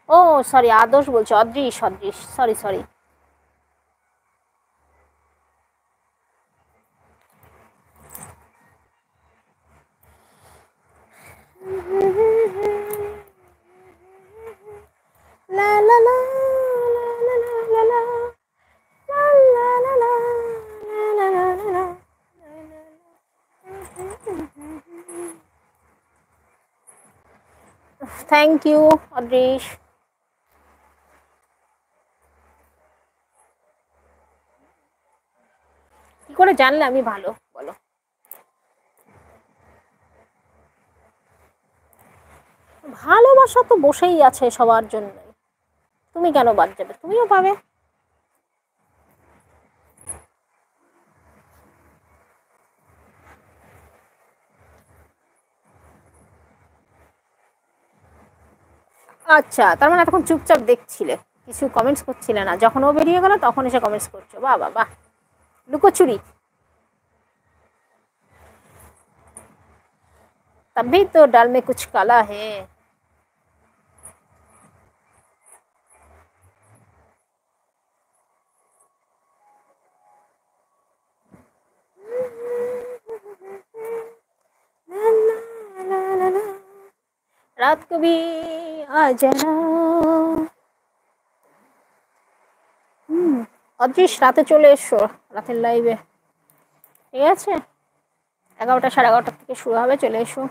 ও sorry, আদর্শ বলছো, অদৃশ, অদৃশ, sorry sorry. লা লা লা লা লা লা লা লা লা লা লা লা লা লা। থ্যাংক ইউ অদৃশ। কি করে জানলে আমি ভালো, বলো? ভালোবাসা তো বসেই আছে সবার জন্য, তুমি কেন বাদ যাবে? তুমিও পাবে। আচ্ছা, তার মানে এতক্ষণ চুপচাপ দেখছিলে, কিছু কমেন্টস করছিলে না, যখন ও বেরিয়ে গেল তখন এসে কমেন্টস করছো, বাহ বাহ বাহ, লুকোচুরি। तभी तो दाल में कुछ काला है। রাত কবি আ জানা। অদৃশ, রাতে চলে এসো, রাতের লাইভে, ঠিক আছে? 11টা, 11:30 থেকে শুরু হবে, চলে এসো।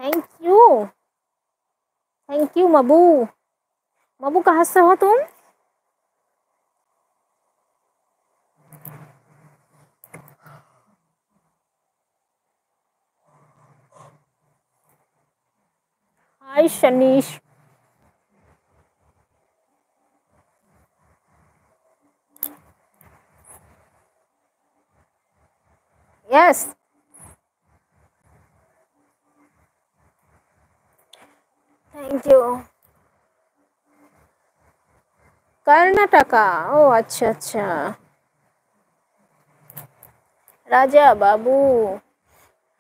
Thank you, thank you Mabu. Mabu कहाँ से हो तुम? Hi Shanish. Yes, thank you. Karnataka, ও আচ্ছা আচ্ছা। রাজা বাবু,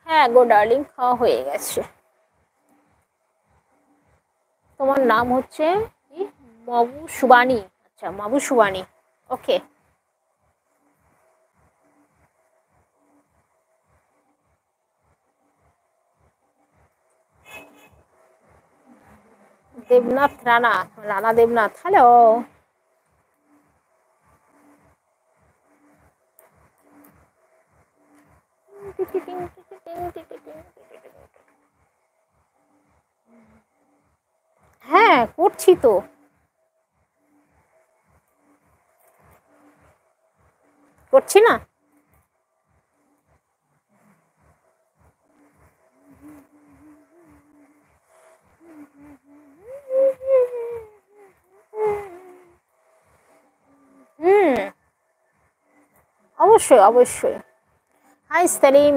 হ্যাঁ গো ডার্লিং, খাওয়া হয়ে গেছে। তোমার নাম হচ্ছে কি? মাবু সুবানি। আচ্ছা, মাবু সুবানি। ওকে। দেবনাথ রানা, রানা দেবনাথ, হ্যালো। হ্যাঁ করছি তো। করছি না? হুম, অবশ্যই অবশ্যই। হাই সেলিম।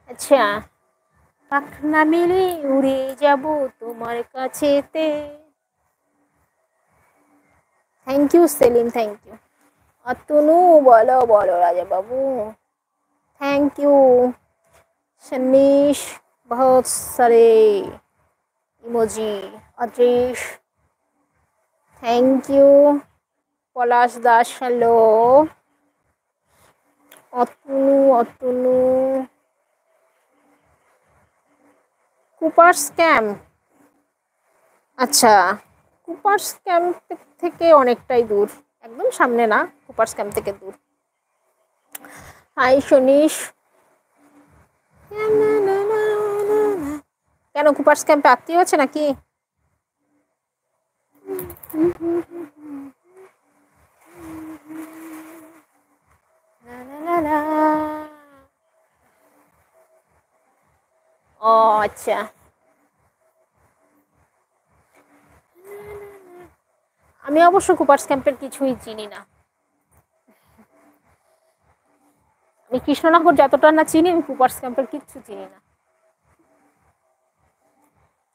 আচ্ছা, পাখনা মেলে উড়ে যাব তোমার কাছেতে। Thank you Salim, thank you. Atanu, বলো বলো রাজা বাবু। থ্যাংক ইউ शनीश, बहुत सारे emoji. Adrish, thank you. Palash Das, hello. Atanu, Atanu. Coopers Camp, আচ্ছা। কুপার্স ক্যাম্প থেকে অনেকটাই দূর, একদম সামনে না, কুপার্স ক্যাম্প থেকে দূর। হাই শনিশ। কেন, কুপার্স ক্যাম্পে আত্মীয় আছে নাকি? ও আচ্ছা। আমি অবশ্য কুপার্স ক্যাম্পের কিছুই চিনি না। আমি কৃষ্ণনগর যতটা না চিনি, আমি কুপার্স ক্যাম্পের কিচ্ছু চিনি না।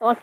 তোমার